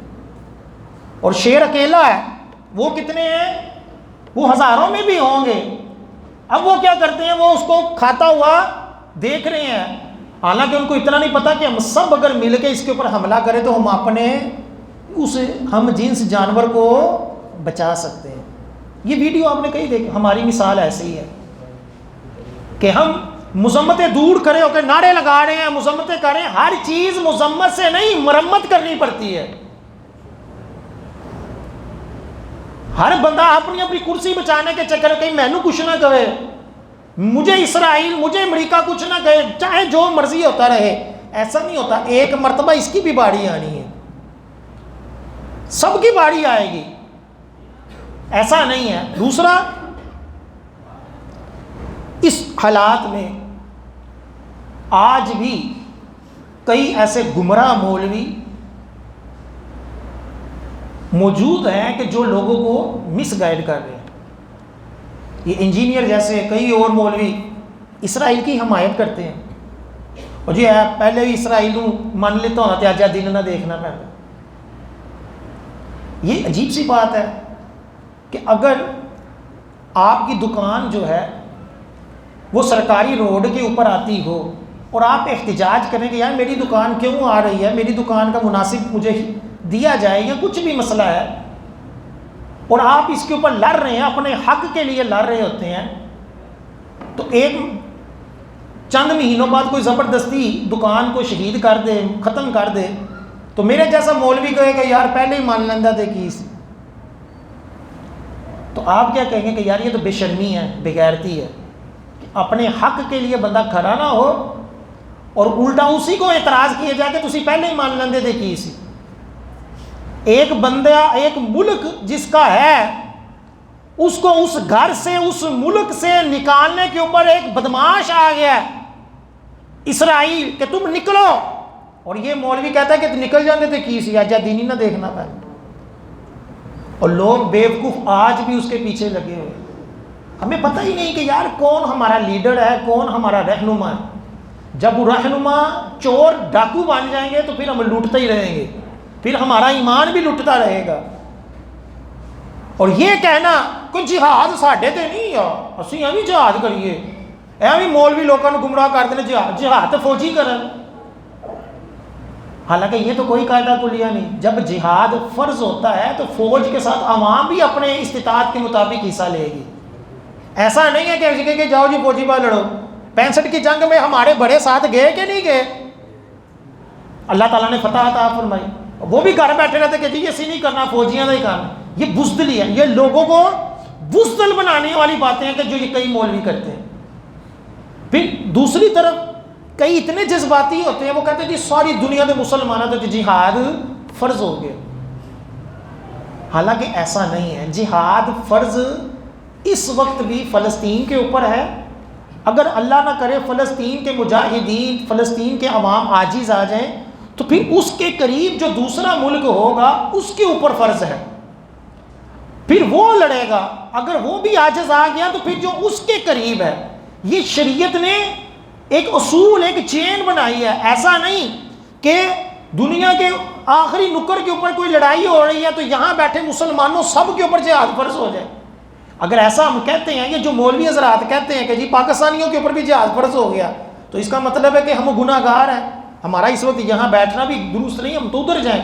اور شیر اکیلا ہے. وہ کتنے ہیں؟ وہ ہزاروں میں بھی ہوں گے. اب وہ کیا کرتے ہیں؟ وہ اس کو کھاتا ہوا دیکھ رہے ہیں، حالانکہ ان کو اتنا نہیں پتا کہ ہم سب اگر مل کے اس کے اوپر حملہ کریں تو ہم اپنے اس ہم جنس جانور کو بچا سکتے ہیں. یہ ویڈیو آپ نے کہیں دیکھی. ہماری مثال ایسی ہے کہ ہم مذمتیں دور کھڑے ہو کے نعرے لگا رہے ہیں، مذمتیں کریں. ہر چیز مذمت سے نہیں، مرمت کرنی پڑتی ہے. ہر بندہ اپنی اپنی کرسی بچانے کے چکر کہیں مینو کچھ نہ کہے، مجھے اسرائیل، مجھے امریکہ کچھ نہ کہے، چاہے جو مرضی ہوتا رہے. ایسا نہیں ہوتا. ایک مرتبہ اس کی بھی باری آنی ہے، سب کی باری آئے گی. ایسا نہیں ہے. دوسرا، اس حالات میں آج بھی کئی ایسے گمراہ مولوی موجود ہیں کہ جو لوگوں کو مس گائیڈ کر رہے ہیں. یہ انجینئر جیسے کئی اور مولوی اسرائیل کی حمایت کرتے ہیں، اور جی پہلے بھی اسرائیل مان لیتا ہونا تھا، آجا دن نہ دیکھنا پہلے. یہ عجیب سی بات ہے کہ اگر آپ کی دکان جو ہے وہ سرکاری روڈ کے اوپر آتی ہو اور آپ احتجاج کریں کہ یار میری دکان کیوں آ رہی ہے، میری دکان کا مناسب مجھے دیا جائے، یا کچھ بھی مسئلہ ہے، اور آپ اس کے اوپر لڑ رہے ہیں، اپنے حق کے لیے لڑ رہے ہوتے ہیں، تو ایک چند مہینوں بعد کوئی زبردستی دکان کو شہید کر دے، ختم کر دے، تو میرے جیسا مولوی کہے کہ یار پہلے ہی مان لیندہ دے کیس، تو آپ کیا کہیں گے کہ یار یہ تو بے شرمی ہے، بے غیرتی ہے. کہ اپنے حق کے لیے بندہ کھڑا نہ ہو اور الٹا اسی کو اعتراض کیا جائے کہ تسی پہلے ہی مان لیندے دے کیس. ایک بندہ، ایک ملک جس کا ہے، اس کو اس گھر سے، اس ملک سے نکالنے کے اوپر ایک بدماش آ گیا ہے اسرائیل کہ تم نکلو، اور یہ مولوی کہتا ہے کہ نکل جانے تھے کی سی، آجا دینی نہ دیکھنا پہ. اور لوگ بیوقوف آج بھی اس کے پیچھے لگے ہوئے. ہمیں پتہ ہی نہیں کہ یار کون ہمارا لیڈر ہے، کون ہمارا رہنما ہے. جب وہ رہنما چور ڈاکو بن جائیں گے تو پھر ہم لوٹتے ہی رہیں گے، پھر ہمارا ایمان بھی لٹتا رہے گا. اور یہ کہنا کوئی جہاد ساڈے تے نہیں آ، اسی بھی جہاد کریے، ایویں مولوی لوگوں کو گمراہ کر دینے جہاد تو فوجی کرن. حالانکہ یہ تو کوئی قاعدہ کلیہ نہیں. جب جہاد فرض ہوتا ہے تو فوج کے ساتھ عوام بھی اپنے استطاعت کے مطابق حصہ لے گی. ایسا نہیں ہے کہ جاؤ جی فوجی بات لڑو. 65 کی جنگ میں ہمارے بڑے ساتھ گئے کہ نہیں گئے؟ اللہ تعالیٰ نے فتح عطا فرمائی. وہ بھی گھر بیٹھے رہتے کہ جی یہ سی نہیں کرنا، فوجیاں نہیں کرنا. یہ بزدلی ہے، یہ لوگوں کو بزدل بنانے والی باتیں ہیں کہ جو یہ کئی مولوی کرتے ہیں. پھر دوسری طرف کئی اتنے جذباتی ہوتے ہیں، وہ کہتے ہیں جی ساری دنیا کے مسلمانوں تو جہاد فرض ہو گیا. حالانکہ ایسا نہیں ہے. جہاد فرض اس وقت بھی فلسطین کے اوپر ہے. اگر اللہ نہ کرے فلسطین کے مجاہدین، فلسطین کے عوام عاجز آ جائیں تو پھر اس کے قریب جو دوسرا ملک ہوگا اس کے اوپر فرض ہے، پھر وہ لڑے گا. اگر وہ بھی عاجز آ گیا تو پھر جو اس کے قریب ہے. یہ شریعت نے ایک اصول، ایک چین بنائی ہے. ایسا نہیں کہ دنیا کے آخری نکر کے اوپر کوئی لڑائی ہو رہی ہے تو یہاں بیٹھے مسلمانوں سب کے اوپر جہاد فرض ہو جائے. اگر ایسا ہم کہتے ہیں، یہ جو مولوی حضرات کہتے ہیں کہ جی پاکستانیوں کے اوپر بھی جہاد فرض ہو گیا، تو اس کا مطلب ہے کہ ہم گناہ گار ہیں. ہمارا اس وقت یہاں بیٹھنا بھی درست نہیں، ہم تو ادھر جائیں.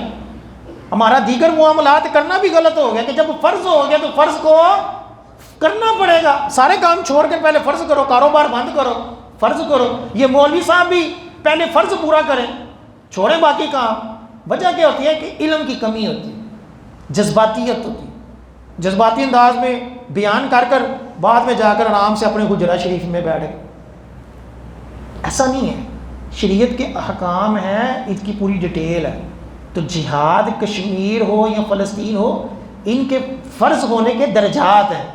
ہمارا دیگر معاملات کرنا بھی غلط ہو گیا کہ جب فرض ہو گیا تو فرض کو کرنا پڑے گا. سارے کام چھوڑ کر پہلے فرض کرو، کاروبار بند کرو، فرض کرو. یہ مولوی صاحب بھی پہلے فرض پورا کریں، چھوڑیں باقی کام. وجہ کیا ہوتی ہے کہ علم کی کمی ہوتی ہے، جذباتیت ہوتی ہے. جذباتی انداز میں بیان کر کر بعد میں جا کر آرام سے اپنے حجرہ شریف میں بیٹھ گئے. ایسا نہیں ہے. شریعت کے احکام ہیں، اس کی پوری ڈیٹیل ہے. تو جہاد کشمیر ہو یا فلسطین ہو، ان کے فرض ہونے کے درجات ہیں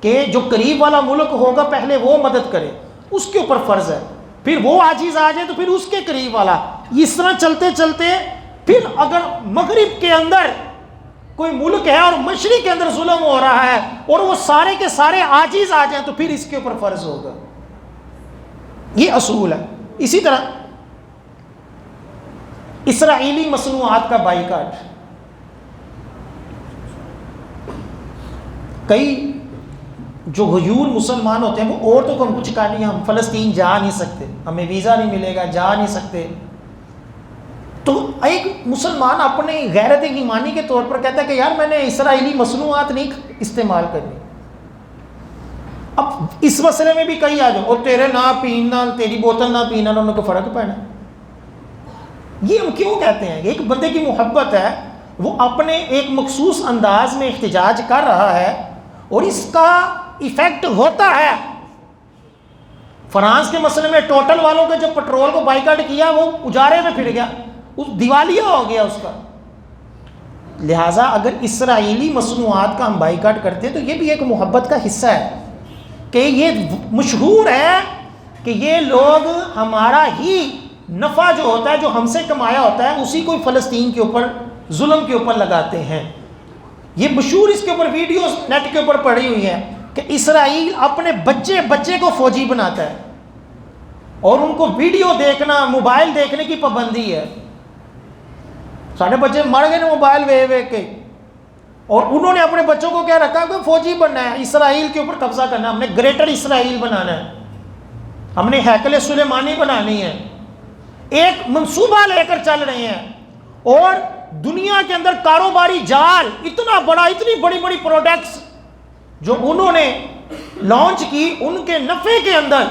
کہ جو قریب والا ملک ہوگا پہلے وہ مدد کرے، اس کے اوپر فرض ہے. پھر وہ عاجز آ جائے تو پھر اس کے قریب والا. اس طرح چلتے چلتے پھر اگر مغرب کے اندر کوئی ملک ہے اور مشرق کے اندر ظلم ہو رہا ہے اور وہ سارے کے سارے عاجز آ جائیں تو پھر اس کے اوپر فرض ہوگا. یہ اصول ہے. اسی طرح اسرائیلی مصنوعات کا بائیکاٹ. کئی جو غیور مسلمان ہوتے ہیں وہ عورتوں کو ہم کچھ کہا نہیں، ہم فلسطین جا نہیں سکتے، ہمیں ویزا نہیں ملے گا، جا نہیں سکتے. تو ایک مسلمان اپنے غیرت ایمانی کے طور پر کہتا ہے کہ یار میں نے اسرائیلی مصنوعات نہیں استعمال کرنی. اب اس مسئلے میں بھی کئی آ جاؤ اور تیرے نہ پینا، تیری بوتل نہ پینا، انہوں کو فرق پڑنا. یہ ہم کیوں کہتے ہیں؟ ایک بندے کی محبت ہے، وہ اپنے ایک مخصوص انداز میں احتجاج کر رہا ہے اور اس کا ایفیکٹ ہوتا ہے. فرانس کے مسئلے میں ٹوٹل والوں کے جو پٹرول کو بائیکاٹ کیا وہ اجارے میں پھر گیا، اس دیوالیہ ہو گیا اس کا. لہٰذا اگر اسرائیلی مصنوعات کا ہم بائیکاٹ کرتے ہیں تو یہ بھی ایک محبت کا حصہ ہے کہ یہ مشہور ہے کہ یہ لوگ ہمارا ہی نفع جو ہوتا ہے، جو ہم سے کمایا ہوتا ہے، اسی کو فلسطین کے اوپر، ظلم کے اوپر لگاتے ہیں. یہ مشہور اس کے اوپر ویڈیوز نیٹ کے اوپر پڑی ہوئی ہیں کہ اسرائیل اپنے بچے کو فوجی بناتا ہے اور ان کو ویڈیو دیکھنا، موبائل دیکھنے کی پابندی ہے. سارے بچے مر گئے نا موبائل وے کے، اور انہوں نے اپنے بچوں کو کیا رکھا کہ فوجی بننا ہے، اسرائیل کے اوپر قبضہ کرنا، ہم نے گریٹر اسرائیل بنانا ہے، ہم نے ہیکل سلیمانی بنانی ہے. ایک منصوبہ لے کر چل رہے ہیں اور دنیا کے اندر کاروباری جال اتنا بڑا، اتنی بڑی بڑی پروڈکٹس جو انہوں نے لانچ کی، ان کے نفع کے اندر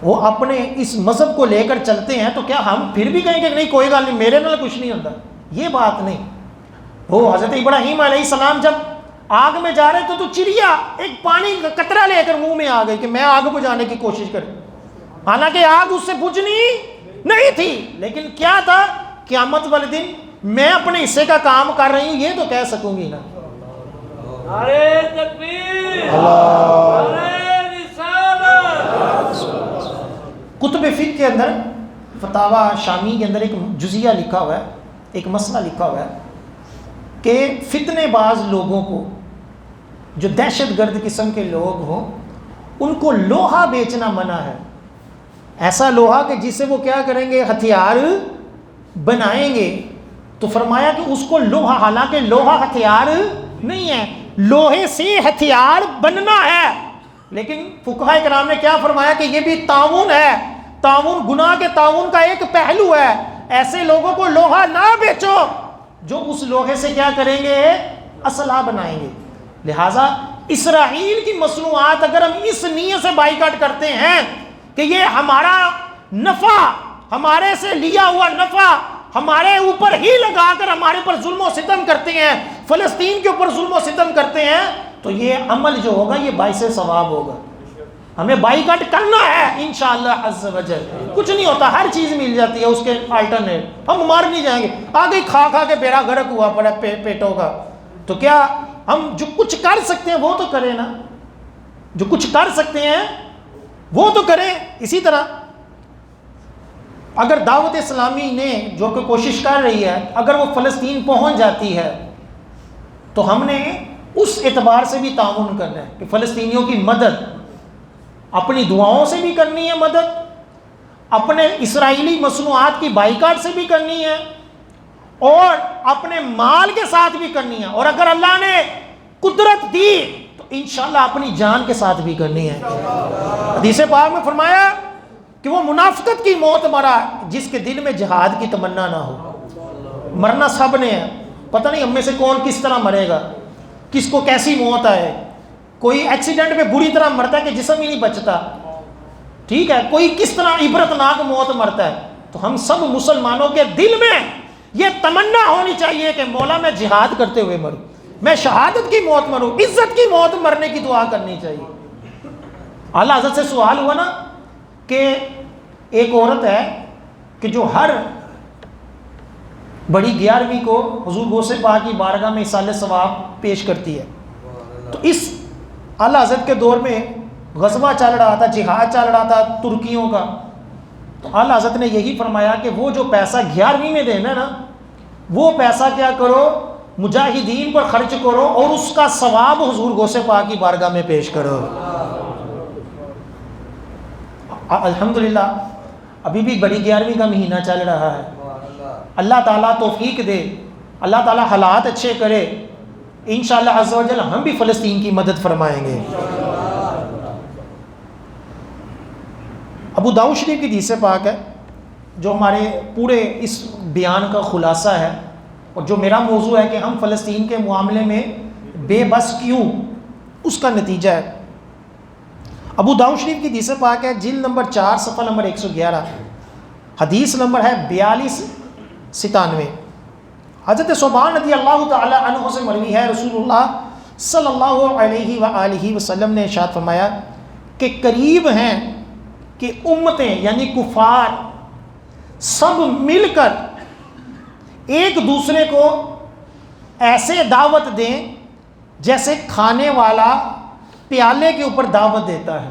وہ اپنے اس مذہب کو لے کر چلتے ہیں. تو کیا ہم پھر بھی کہیں کہ نہیں کوئی گل نہیں، میرے نال کچھ نہیں ہوتا؟ یہ بات نہیں. وہ حضرت ابراہیم علیہ السلام جب آگ میں جا رہے تھے تو چڑیا ایک پانی کا قطرہ لے کر منہ میں آ گئی کہ میں آگ بجھانے کی کوشش کروں، حالانکہ آگ اس سے بجھنی نہیں تھی. لیکن کیا تھا؟ قیامت والے دن میں اپنے حصے کا کام کر رہی ہوں، یہ تو کہہ سکوں گی نا. نعرہ تکبیر، نعرہ رسالت. کتب فقہ کے اندر فتاوی شامی کے اندر ایک جزیہ لکھا ہوا ہے، ایک مسئلہ لکھا ہوا ہے کہ فتنے باز لوگوں کو، جو دہشت گرد قسم کے لوگ ہوں، ان کو لوہا بیچنا منع ہے. ایسا لوہا کہ جس سے وہ کیا کریں گے؟ ہتھیار بنائیں گے. تو فرمایا کہ اس کو لوہا، حالانکہ لوہا ہتھیار نہیں ہے، لوہے سے ہتھیار بننا ہے. لیکن فقہاء کرام نے کیا فرمایا کہ یہ بھی تعاون ہے، تعاون گناہ کے تعاون کا ایک پہلو ہے. ایسے لوگوں کو لوہا نہ بیچو جو اس لوہے سے کیا کریں گے؟ اسلحہ بنائیں گے. لہٰذا اسرائیل کی مصنوعات اگر ہم اس نیت سے بائیکاٹ کرتے ہیں کہ یہ ہمارا نفع، ہمارے سے لیا ہوا نفع ہمارے اوپر ہی لگا کر ہمارے اوپر ظلم و ستم کرتے ہیں، فلسطین کے اوپر ظلم و ستم کرتے ہیں، تو یہ عمل جو ہوگا یہ باعث ثواب ہوگا. ہمیں بائیکاٹ کرنا ہے انشاءاللہ عز و جل. کچھ نہیں ہوتا, ہر چیز مل جاتی ہے اس کے آلٹرنیٹ. ہم مار نہیں جائیں گے. آگے کھا کے بیڑا غرق ہوا پڑا پیٹوں کا, تو کیا ہم جو کچھ کر سکتے ہیں وہ تو کریں نا, جو کچھ کر سکتے ہیں وہ تو کریں. اسی طرح اگر دعوت اسلامی نے جو کہ کوشش کر رہی ہے, اگر وہ فلسطین پہنچ جاتی ہے تو ہم نے اس اعتبار سے بھی تعاون کرنا ہے کہ فلسطینیوں کی مدد اپنی دعاؤں سے بھی کرنی ہے, مدد اپنے اسرائیلی مصنوعات کی بائیکاٹ سے بھی کرنی ہے, اور اپنے مال کے ساتھ بھی کرنی ہے, اور اگر اللہ نے قدرت دی تو انشاءاللہ اپنی جان کے ساتھ بھی کرنی ہے. حدیث پاک میں فرمایا کہ وہ منافقت کی موت مرا جس کے دل میں جہاد کی تمنا نہ ہو. مرنا سب نے ہے, پتہ نہیں ہم میں سے کون کس طرح مرے گا, کس کو کیسی موت آئے. کوئی ایکسیڈنٹ میں بری طرح مرتا ہے کہ جسم ہی نہیں بچتا, ٹھیک ہے, کوئی کس طرح عبرتناک موت مرتا ہے. تو ہم سب مسلمانوں کے دل میں یہ تمنا ہونی چاہیے کہ مولا میں جہاد کرتے ہوئے مروں, میں شہادت کی موت مروں, عزت کی موت مرنے کی دعا کرنی چاہیے. اعلیٰ حضرت سے سوال ہوا نا کہ ایک عورت ہے کہ جو ہر بڑی 11ویں کو حضور غوث پاک کی بارگاہ میں ایصال ثواب پیش کرتی ہے. تو اس اعلیٰ حضرت کے دور میں غزوہ چل رہا تھا, جہاد چل رہا تھا ترکیوں کا. تو اعلیٰ حضرت نے یہی فرمایا کہ وہ جو پیسہ 11ویں میں دینا نا, وہ پیسہ کیا کرو, مجاہدین پر خرچ کرو اور اس کا ثواب حضور غوث پاک کی بارگاہ میں پیش کرو. الحمدللہ ابھی بھی بڑی 11ویں کا مہینہ چل رہا ہے. اللہ تعالیٰ توفیق دے, اللہ تعالیٰ حالات اچھے کرے, انشاءاللہ عز و جل ہم بھی فلسطین کی مدد فرمائیں گے. ابو داؤد شریف کی حدیث پاک ہے جو ہمارے پورے اس بیان کا خلاصہ ہے, اور جو میرا موضوع ہے کہ ہم فلسطین کے معاملے میں بے بس کیوں, اس کا نتیجہ ہے. ابو داؤد شریف کی حدیث پاک ہے, جلد نمبر 4 صفحہ نمبر 111, حدیث نمبر ہے 4297. حضرت ثوبان رضی اللہ تعالی عنہ سے مروی ہے, رسول اللہ صلی اللہ علیہ وآلہ وسلم نے ارشاد فرمایا کہ قریب ہیں کہ امتیں یعنی کفار سب مل کر ایک دوسرے کو ایسے دعوت دیں جیسے کھانے والا پیالے کے اوپر دعوت دیتا ہے.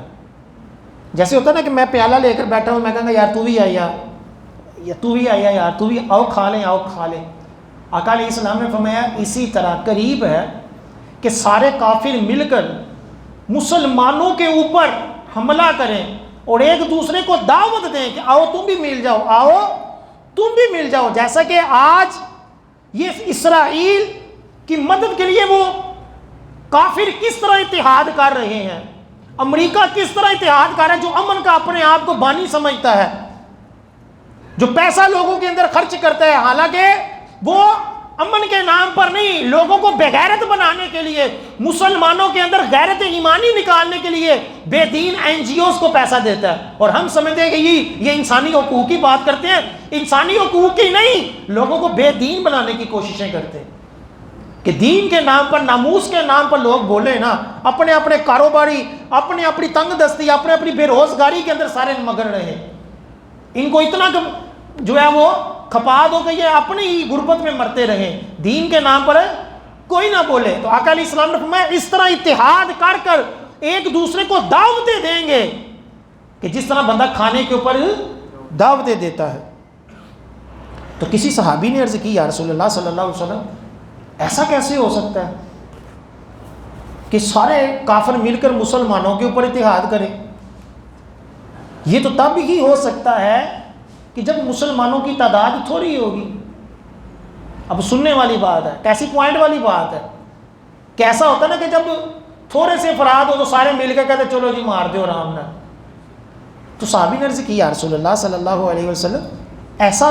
جیسے ہوتا ہے نا کہ میں پیالہ لے کر بیٹھا ہوں, میں کہوں گا یار تو بھی آیا, یا تو بھی آیا یار, تو بھی آؤ کھا لیں, آؤ کھا لیں. آقا علیہ السلام نے فرمایا اسی طرح قریب ہے کہ سارے کافر مل کر مسلمانوں کے اوپر حملہ کریں اور ایک دوسرے کو دعوت دیں کہ آؤ تم بھی مل جاؤ, آؤ تم بھی مل جاؤ. جیسا کہ آج یہ اسرائیل کی مدد کے لیے وہ کافر کس طرح اتحاد کر رہے ہیں, امریکہ کس طرح اتحاد کر رہا ہے, جو امن کا اپنے آپ کو بانی سمجھتا ہے, جو پیسہ لوگوں کے اندر خرچ کرتا ہے, حالانکہ وہ امن کے نام پر نہیں, لوگوں کو بے غیرت بنانے کے لیے, مسلمانوں کے اندر غیرت ایمانی نکالنے کے لیے بے دین NGOs کو پیسہ دیتا ہے. اور ہم سمجھتے ہیں کہ یہ انسانی حقوق کی بات کرتے ہیں, انسانی حقوق کی نہیں, لوگوں کو بے دین بنانے کی کوششیں کرتے ہیں کہ دین کے نام پر, ناموس کے نام پر لوگ بولے نا, اپنے اپنے کاروباری, اپنی تنگ دستی, اپنی بے روزگاری کے اندر سارے مگن رہے. ان کو اتنا جو ہے وہ کھپا دو کہ یہ اپنی ہی غربت میں مرتے رہیں, دین کے نام پر کوئی نہ بولے. تو آقا علیہ السلام نے فرمایا اس طرح اتحاد کر ایک دوسرے کو دعوتیں دیں گے کہ جس طرح بندہ کھانے کے اوپر دعوتیں دیتا ہے. تو کسی صحابی نے عرض کی یا رسول اللہ صلی اللہ علیہ وسلم ایسا کیسے ہو سکتا ہے کہ سارے کافر مل کر مسلمانوں کے اوپر اتحاد کریں؟ یہ تو تب ہی ہو سکتا ہے کہ جب مسلمانوں کی تعداد تھوڑی ہوگی. اب سننے والی بات ہے, کیسی پوائنٹ والی بات ہے. کیسا ہوتا ہے نا کہ جب تھوڑے سے افراد ہو تو سارے مل کے کہتے چلو جی مار دو آرام نہ. تو صحابی نے عرض کی یا رسول اللہ صلی اللہ علیہ وسلم ایسا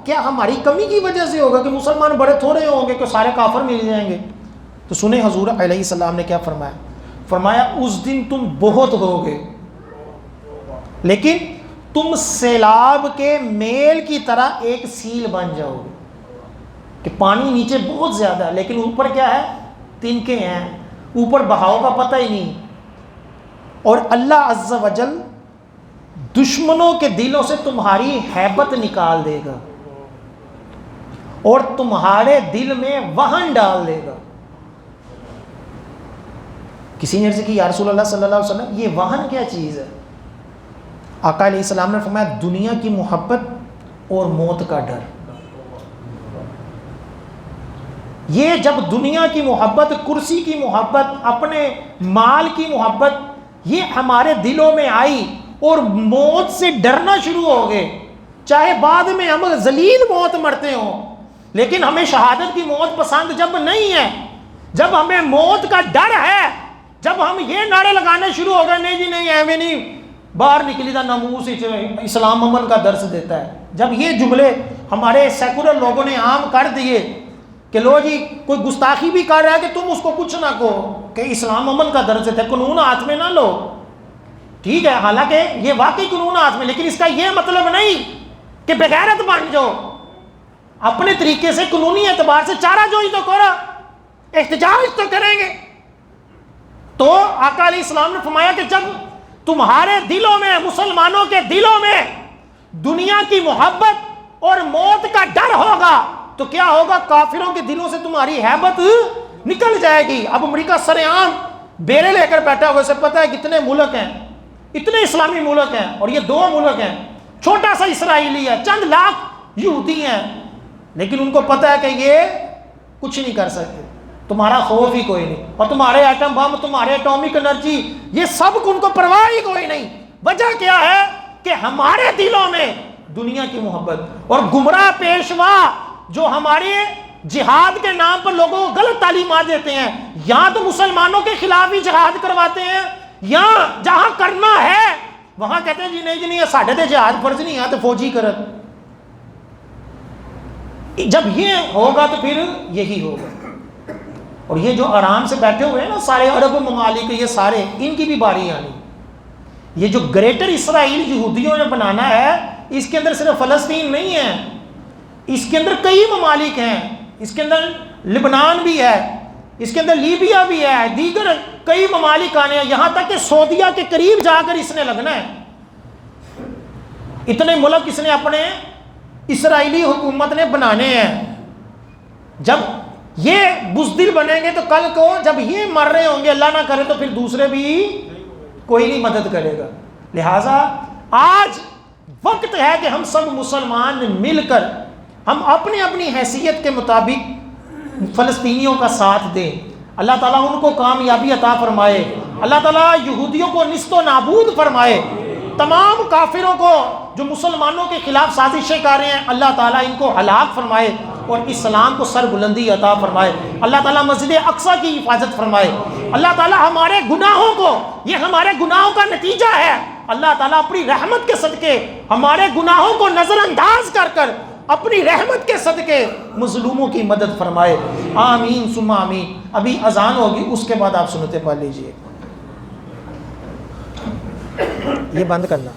کیا ہماری کمی کی وجہ سے ہوگا کہ مسلمان بڑے تھوڑے ہوں گے کہ سارے کافر مل جائیں گے؟ تو سنیں حضور علیہ السلام نے کیا فرمایا. فرمایا اس دن تم بہت ہوگے لیکن تم سیلاب کے میل کی طرح ایک سیل بن جاؤ گے کہ پانی نیچے بہت زیادہ ہے لیکن اوپر کیا ہے, تنکے ہیں, اوپر بہاؤ کا پتہ ہی نہیں. اور اللہ عز و جل دشمنوں کے دلوں سے تمہاری ہیبت نکال دے گا اور تمہارے دل میں وہن ڈال دے گا. کسی نے عرض کی یا رسول اللہ صلی اللہ علیہ وسلم یہ وہن کیا چیز ہے؟ آقا علیہ السلام نے فرمایا دنیا کی محبت اور موت کا ڈر. یہ جب دنیا کی محبت، کرسی کی محبت، اپنے مال کی محبت یہ ہمارے دلوں میں آئی اور موت سے ڈرنا شروع ہو گئے، چاہے بعد میں ہم ذلیل موت مرتے ہوں لیکن ہمیں شہادت کی موت پسند جب نہیں ہے، جب ہمیں موت کا ڈر ہے، جب ہم یہ نعرے لگانے شروع ہو گئے نہیں جی نہیں ایویں نہیں باہر نکلی تھا ناموس اسلام امن کا درس دیتا ہے، جب یہ جملے ہمارے سیکولر لوگوں نے عام کر دیے کہ لو جی کوئی گستاخی بھی کر رہا ہے کہ تم اس کو کچھ نہ کہو کہ اسلام امن کا درس دیتا ہے، قانون ہاتھ میں نہ لو. ٹھیک ہے حالانکہ یہ واقعی قانون ہاتھ میں، لیکن اس کا یہ مطلب نہیں کہ بغیرت بن جاؤ. اپنے طریقے سے قانونی اعتبار سے چارہ جوئی تو کرو، احتجاج تو کریں گے. تو آقا علیہ السلام نے فرمایا کہ جب تمہارے دلوں میں، مسلمانوں کے دلوں میں دنیا کی محبت اور موت کا ڈر ہوگا تو کیا ہوگا؟ کافروں کے دلوں سے تمہاری ہیبت نکل جائے گی. اب امریکہ سر عام بیرے لے کر بیٹھا ہوا، سے پتہ ہے کتنے ملک ہیں، اتنے اسلامی ملک ہیں اور یہ 2 ملک ہیں، چھوٹا سا اسرائیلی ہے، چند لاکھ یہودی ہیں، لیکن ان کو پتہ ہے کہ یہ کچھ نہیں کر سکتے، تمہارا خوف ہی کوئی نہیں، اور تمہارے ایٹم بم، تمہارے ایٹامک انرجی، یہ سب ان کو پرواہ ہی کوئی نہیں. وجہ کیا ہے کہ ہمارے دلوں میں دنیا کی محبت. اور گمراہ پیشوا جو ہمارے جہاد کے نام پر لوگوں کو غلط تعلیمات دیتے ہیں، یا تو مسلمانوں کے خلاف ہی جہاد کرواتے ہیں، یا جہاں کرنا ہے وہاں کہتے ہیں جی نہیں ساڈے تے جہاد فرض نہیں ہے تو فوجی کرت. جب یہ ہوگا تو پھر یہی ہوگا. اور یہ جو آرام سے بیٹھے ہوئے ہیں نا سارے عرب ممالک، یہ سارے ان کی بھی باری آنی. یہ جو گریٹر اسرائیل یہودیوں نے بنانا ہے اس کے اندر صرف فلسطین نہیں ہے، اس کے اندر کئی ممالک ہیں، اس کے اندر لبنان بھی ہے، اس کے اندر لیبیا بھی ہے، دیگر کئی ممالک آنے ہیں، یہاں تک کہ سعودیہ کے قریب جا کر اس نے لگنا ہے. اتنے ملک اس نے اپنے اسرائیلی حکومت نے بنانے ہیں. جب یہ بزدل بنیں گے تو کل کو جب یہ مر رہے ہوں گے اللہ نہ کرے تو پھر دوسرے بھی کوئی نہیں مدد کرے گا. لہٰذا آج وقت ہے کہ ہم سب مسلمان مل کر ہم اپنی اپنی حیثیت کے مطابق فلسطینیوں کا ساتھ دیں. اللہ تعالیٰ ان کو کامیابی عطا فرمائے، اللہ تعالیٰ یہودیوں کو نیست و نابود فرمائے، تمام کافروں کو جو مسلمانوں کے خلاف سازشیں کر رہے ہیں اللہ تعالیٰ ان کو ہلاک فرمائے اور اسلام کو سر بلندی عطا فرمائے. اللہ تعالیٰ مسجد اقصیٰ کی حفاظت فرمائے. اللہ تعالیٰ ہمارے گناہوں کو، یہ ہمارے گناہوں کا نتیجہ ہے، اللہ تعالیٰ اپنی رحمت کے صدقے ہمارے گناہوں کو نظر انداز کر کر اپنی رحمت کے صدقے مظلوموں کی مدد فرمائے. آمین ثم آمین. ابھی اذان ہوگی، اس کے بعد آپ سنتیں پڑھ لیجئے. یہ بند کرنا.